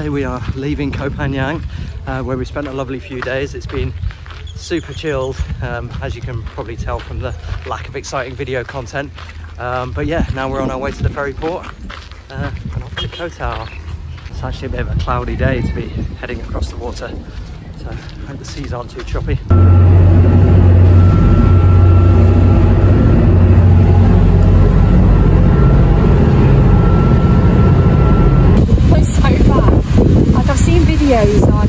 today we are leaving Koh Pha Ngan, where we spent a lovely few days. It's been super chilled, as you can probably tell from the lack of exciting video content. But yeah, now we're on our way to the ferry port and off to Koh Tao. It's actually a bit of a cloudy day to be heading across the water, so I hope the seas aren't too choppy. Videos on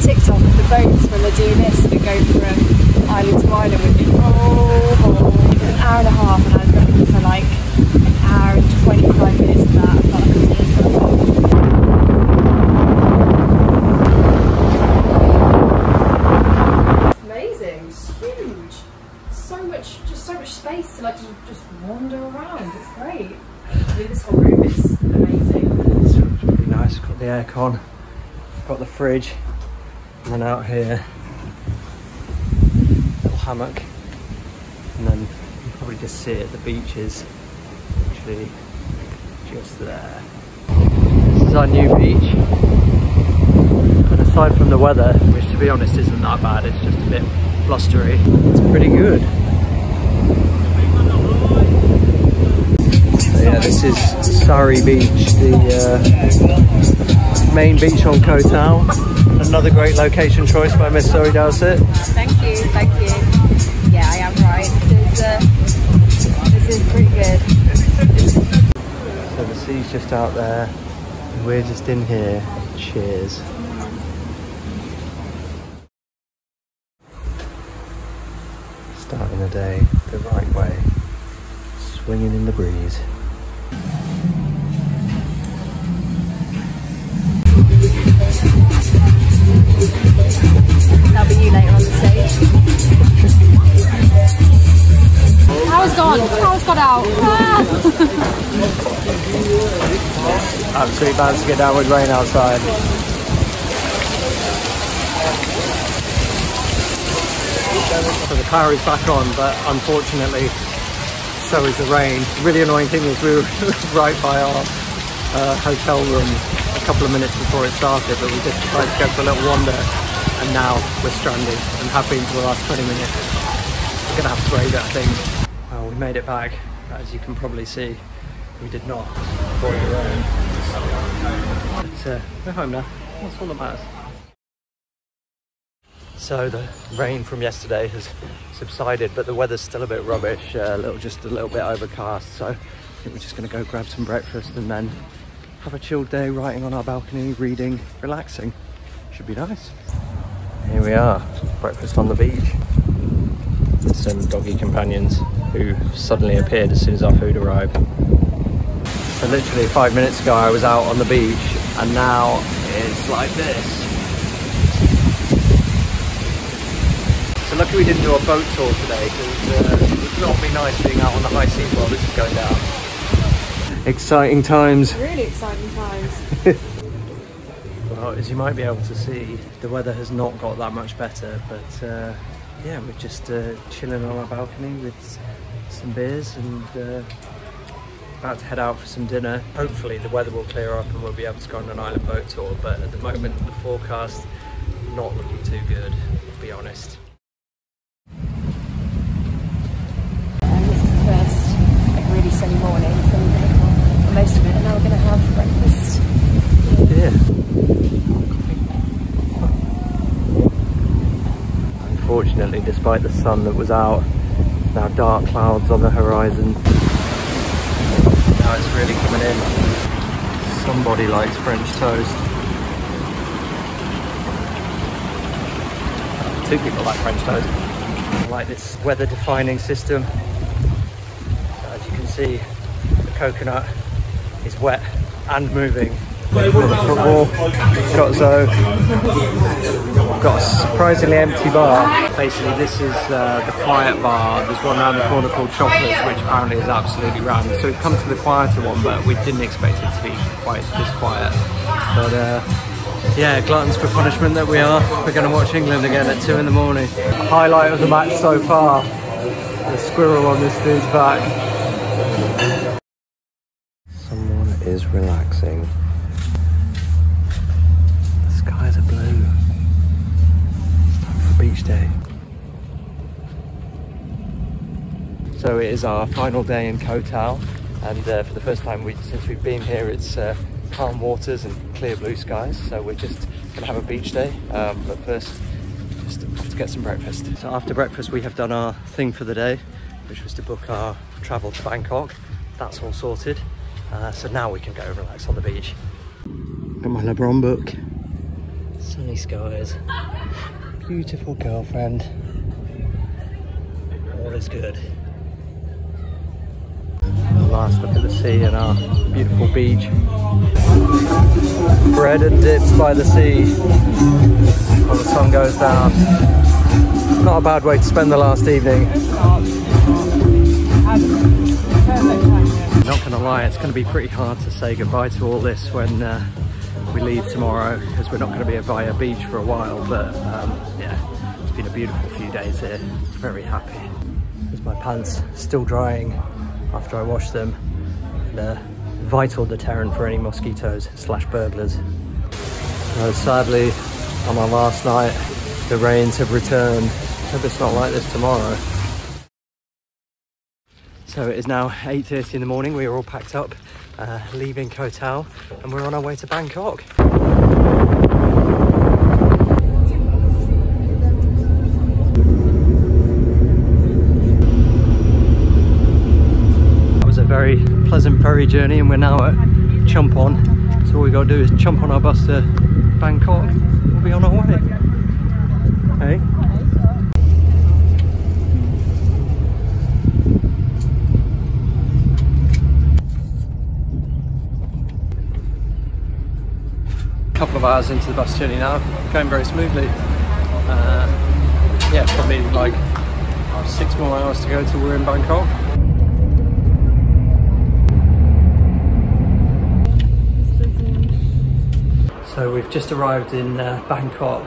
TikTok of the boats when they're doing this, that go from island to island with me. An hour and a half, and I was running for like an hour and 25 minutes of that. I felt like I was in for a while. It's amazing, it's huge. So much space to like just wander around. It's great. I mean, this whole room is amazing. It's really nice. Got the aircon. Got the fridge, and then out here, little hammock, and then you can probably just see it. The beach is actually just there. This is our new beach, and aside from the weather, which to be honest isn't that bad, it's just a bit blustery, it's pretty good. So yeah, this is Sairee Beach, the main beach on Koh Tao. Another great location choice by Miss Zoe Dowsett. Thank you, thank you. Yeah, I am right. This is pretty good. So the sea's just out there, and we're just in here. Cheers. Starting the day the right way, swinging in the breeze. That'll be you later on the stage. Power's gone. Power's got out. Absolutely bad to get down with rain outside. So the power is back on, but unfortunately so is the rain. The really annoying thing is we were right by our hotel room a couple of minutes before it started, but we just decided to go for a little wander, and now we're stranded and have been for the last 20 minutes. We're gonna have to brave it, I think. Well, we made it back, but as you can probably see, we did not avoid the rain. But we're home now. That's all that matters. So the rain from yesterday has subsided, but the weather's still a bit rubbish, just a little bit overcast. So I think we're just gonna go grab some breakfast and then have a chilled day writing on our balcony, reading, relaxing. Should be nice. Here we are, breakfast on the beach. Some doggy companions who suddenly appeared as soon as our food arrived. So literally 5 minutes ago I was out on the beach, and now it's like this. So lucky we didn't do a boat tour today, because it would not be nice being out on the high seas while this is going down. Exciting times. Really exciting times. Well, as you might be able to see, the weather has not got that much better, but yeah, we're just chilling on our balcony with some beers and about to head out for some dinner. Hopefully the weather will clear up and we'll be able to go on an island boat tour, but at the moment the forecast not looking too good, to be honest. This is the first like really sunny morning, so we're going to have most of it, and now we're going to have breakfast. Yeah. Unfortunately, despite the sun that was out, now dark clouds on the horizon. Now it's really coming in. Somebody likes French toast. Two people like French toast. I like this weather-defining system. As you can see, the coconut is wet and moving. Football, got a surprisingly empty bar. Basically this is the quiet bar. There's one around the corner called Chocolates, which apparently is absolutely rammed. So we've come to the quieter one, but we didn't expect it to be quite this quiet. But yeah, gluttons for punishment that we are. We're going to watch England again at 2 in the morning. Highlight of the match so far, the squirrel on this dude's back. Someone is relaxing. skies are blue. It's time for beach day. So it is our final day in Koh Tao, and for the first time since we've been here, it's calm waters and clear blue skies. So we're just gonna have a beach day, but first just have to get some breakfast. So after breakfast we have done our thing for the day, which was to book our travel to Bangkok. That's all sorted, so now we can go relax on the beach. Got my LeBron book, sunny skies, beautiful girlfriend, all is good. Last look at the sea and our beautiful beach. Bread and dips by the sea while the sun goes down. Not a bad way to spend the last evening. Not gonna lie, it's gonna be pretty hard to say goodbye to all this when we leave tomorrow, because we're not gonna be by a beach for a while, but yeah, it's been a beautiful few days here. Very happy. There's my pants still drying after I wash them, and a vital deterrent for any mosquitoes / burglars. So sadly, on our last night, the rains have returned. Hope it's not like this tomorrow. So it is now 8:30 in the morning. We are all packed up, leaving Koh Tao, and we're on our way to Bangkok. Very pleasant ferry journey, and we're now at Chumpon, so all we got to do is jump on our bus to Bangkok. We'll be on our way. Hey? A couple of hours into the bus journey now, going very smoothly. Yeah, probably like 6 more hours to go till we're in Bangkok. So we've just arrived in Bangkok.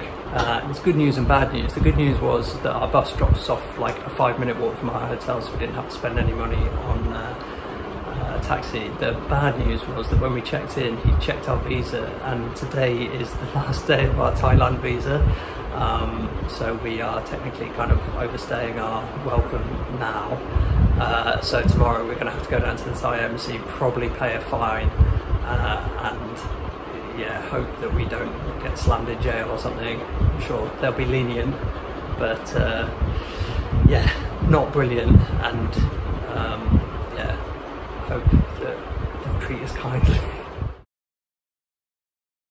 It's good news and bad news. The good news was that our bus dropped us off like a 5-minute walk from our hotel, so we didn't have to spend any money on a taxi. The bad news was that when we checked in, he checked our visa, and today is the last day of our Thailand visa. So we are technically kind of overstaying our welcome now. So tomorrow we're gonna have to go down to the Thai embassy, probably pay a fine, and yeah, hope that we don't get slammed in jail or something. I'm sure they'll be lenient, but yeah, not brilliant, and yeah, hope that they'll treat us kindly.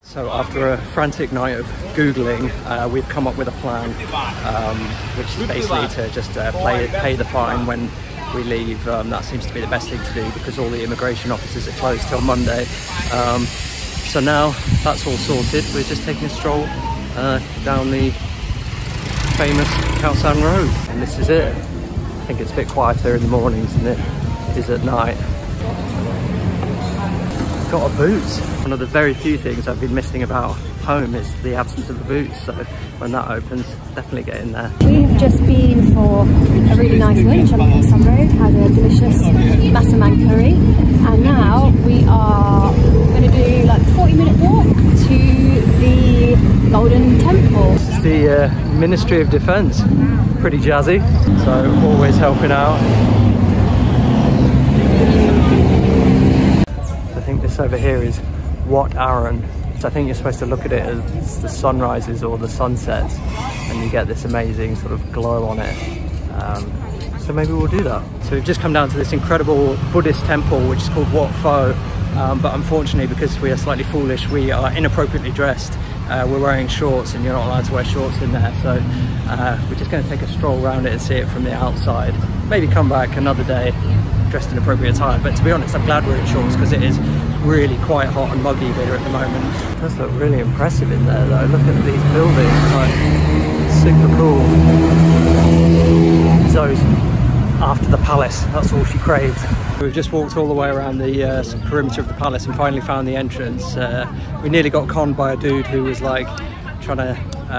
So after a frantic night of Googling, we've come up with a plan, which is basically to just pay the fine when we leave. That seems to be the best thing to do, because all the immigration offices are closed till Monday. So now that's all sorted, we're just taking a stroll down the famous Khao San Road, and this is it. I think it's a bit quieter in the mornings than it is at night. Got a boot. One of the very few things I've been missing about home is the absence of a boot, so when that opens, definitely get in there. We have just been for a really nice lunch on Khao San Road, had a delicious masaman curry, and now we are going to do like a 40-minute walk to the Golden Temple. This is the Ministry of Defence, pretty jazzy, so always helping out. I think this over here is Wat Arun. So I think you're supposed to look at it as the sunrises or the sunsets, and you get this amazing sort of glow on it. So maybe we'll do that. So we've just come down to this incredible Buddhist temple, which is called Wat Pho, but unfortunately, because we are slightly foolish, we are inappropriately dressed. We're wearing shorts, and you're not allowed to wear shorts in there, so we're just going to take a stroll around it and see it from the outside. Maybe come back another day dressed in appropriate attire, but to be honest, I'm glad we're in shorts, because it is really quite hot and muggy here at the moment. It does look really impressive in there though. Look at these buildings, like super cool. Zoe's after the palace, that's all she craves. We've just walked all the way around the perimeter of the palace and finally found the entrance. We nearly got conned by a dude who was like trying to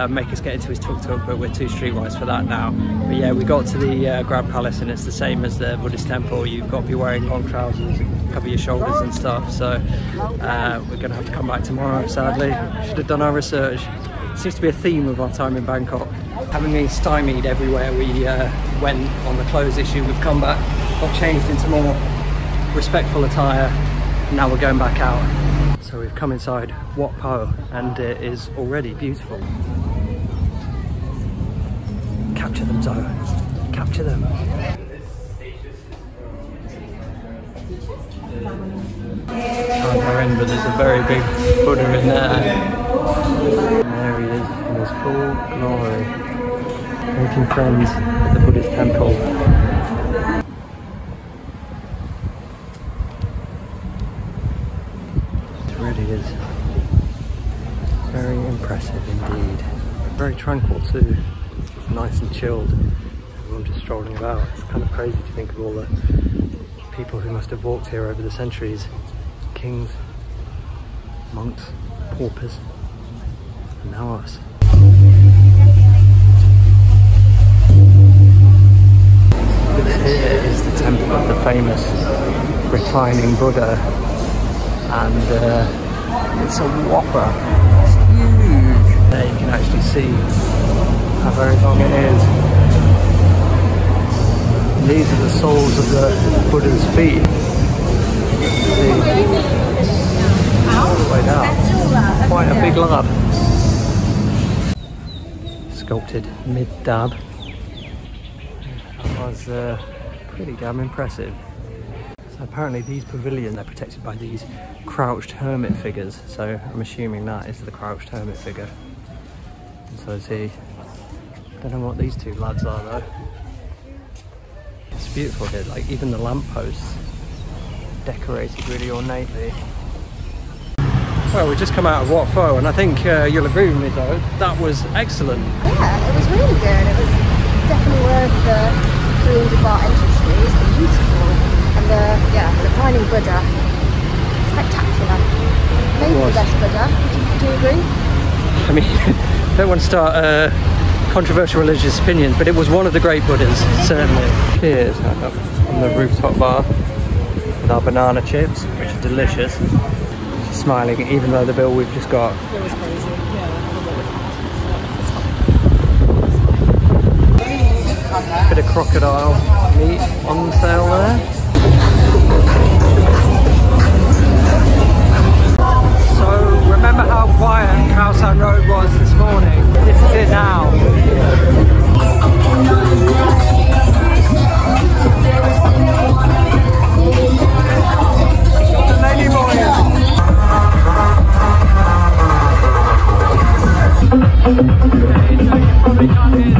make us get into his tuk-tuk, but we're too streetwise for that now. But yeah, we got to the Grand Palace, and it's the same as the Buddhist temple. You've got to be wearing long trousers cover your shoulders and stuff. So we're gonna have to come back tomorrow, sadly. Should have done our research. Seems to be a theme of our time in Bangkok. Having been stymied everywhere we went on the clothes issue, we've come back, got changed into more respectful attire. Now we're going back out. So we've come inside Wat Pho and it is already beautiful. Capture them, Zoe. Capture them. Can't go in, but there's a very big Buddha in there. And there he is in his full glory, making friends at the Buddhist temple. It really is very impressive indeed. Very tranquil too. It's just nice and chilled. Everyone just strolling about. It's kind of crazy to think of all the people who must have walked here over the centuries. Kings, monks, paupers, and now us. Here is the temple of the famous reclining Buddha, and it's a whopper. It's huge. There you can actually see how very long it is. These are the soles of the Buddha's feet. All the way down. Quite a big lad. Sculpted mid-dab. That was pretty damn impressive. So apparently these pavilions are protected by these crouched hermit figures. So I'm assuming that is the crouched hermit figure. And so is he. Don't know what these two lads are though. It's beautiful here, like even the lampposts decorated really ornately. Well, we've just come out of Wat Pho and I think you'll agree with me though, that was excellent. Yeah, it was really good. It was definitely worth the 300 baht entrance fee. It's beautiful. And the reclining Buddha, spectacular. Maybe the best Buddha, do you agree? I mean, don't want to start controversial religious opinions, but it was one of the great Buddhas, certainly. Cheers on the rooftop bar with our banana chips, which are delicious. She's smiling even though the bill we've just got. It was crazy. Bit of crocodile meat on sale there. So remember how quiet Khao San Road was this morning? This is it now. The lady boys. Probably can't hear this.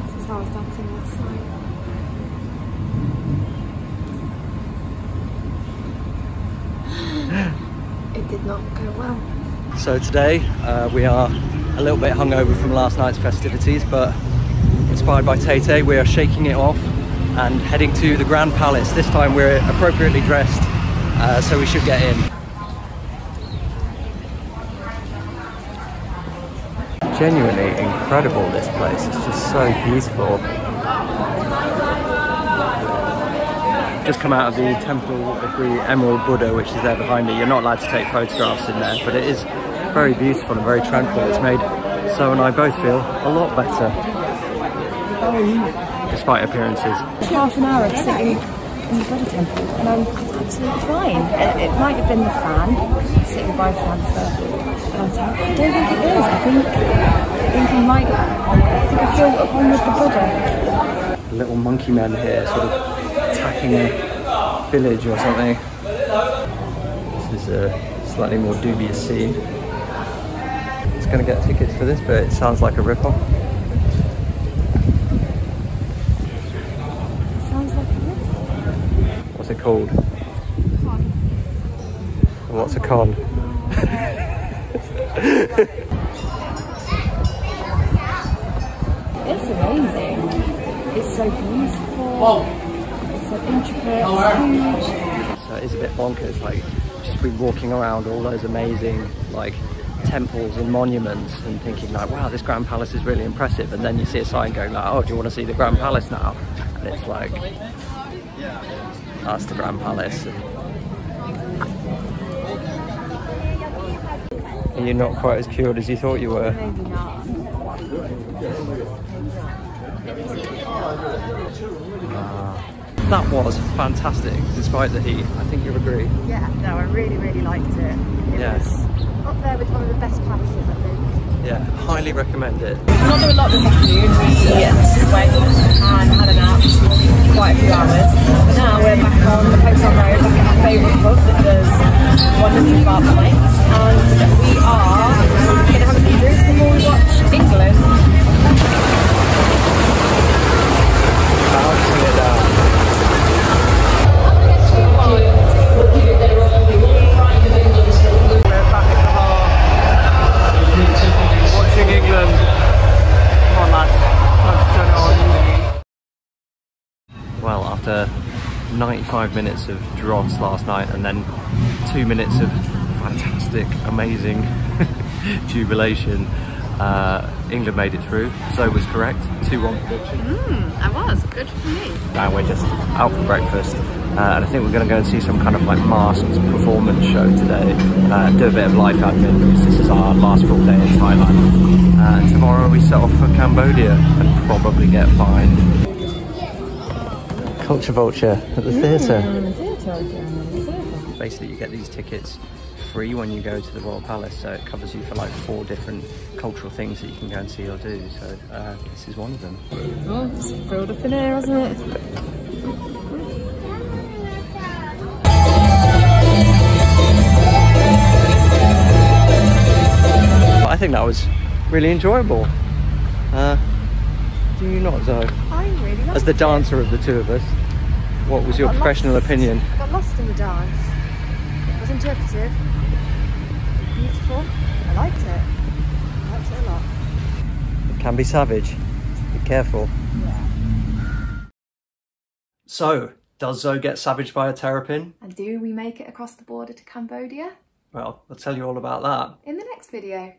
This is how I was dancing last night. It did not go well. So today we are a little bit hungover from last night's festivities, but inspired by Tay, we are shaking it off and heading to the Grand Palace. This time we're appropriately dressed, so we should get in. Genuinely incredible, this place. It's just so beautiful. Just come out of the Temple of the Emerald Buddha, which is there behind me. You're not allowed to take photographs in there, but it is very beautiful and very tranquil. It's made So and I both feel a lot better, despite appearances. Half an hour of sitting in the Buddha temple and I'm absolutely fine. It might have been the fan, sitting by the fan for Koh Tao. I don't think it is. I think I feel at home with the Buddha. Little monkey men here sort of attacking a village or something. This is a slightly more dubious scene. It's going to get tickets for this, but it sounds like a rip-off. Sounds like a rip-off. What's it called? Con. What's a con? It's amazing. amazing. It's so beautiful. It's so intricate. It's huge. So it's a bit bonkers, like just been walking around all those amazing like temples and monuments and thinking like, wow, this Grand Palace is really impressive, and then you see a sign going like, oh, do you want to see the Grand Palace now? And it's like, that's the Grand Palace. And you're not quite as cured as you thought you were. Maybe not. That was fantastic, despite the heat. I think you'll agree. Yeah, no, I really, really liked it. It was up there with one of the best palaces, I think. Yeah, highly recommend it. Not doing a lot this afternoon. We went and had a nap for quite a few hours. But now we're back on the Khao San Road, back at our favourite pub that does wonderful bar nights. And we are going to have a few drinks before we watch England. Bouncing it down. Watching England. Come on lads, time to turn it on. Well, after 95 minutes of dross last night and then 2 minutes of fantastic, amazing jubilation, England made it through. So was correct. 2-1 prediction. I was. Good for me. And we're just out for breakfast. And I think we're going to go and see some kind of like masked performance show today. Do a bit of life admin because this is our last full day in Thailand. And tomorrow we set off for Cambodia and probably get fined. Culture vulture at the theatre. Basically you get these tickets free when you go to the Royal Palace, so it covers you for like 4 different cultural things that you can go and see or do. So this is one of them. Oh, it's filled up in here, hasn't it? I think that was really enjoyable. Do you not, Zoe? I really liked it. As the dancer of the two of us, what was your professional opinion? Got lost in the dance. It was interpretive. Beautiful. I liked it. I liked it a lot. It can be savage. Be careful. Yeah. So, does Zoe get savaged by a terrapin? And do we make it across the border to Cambodia? Well, I'll tell you all about that in the next video.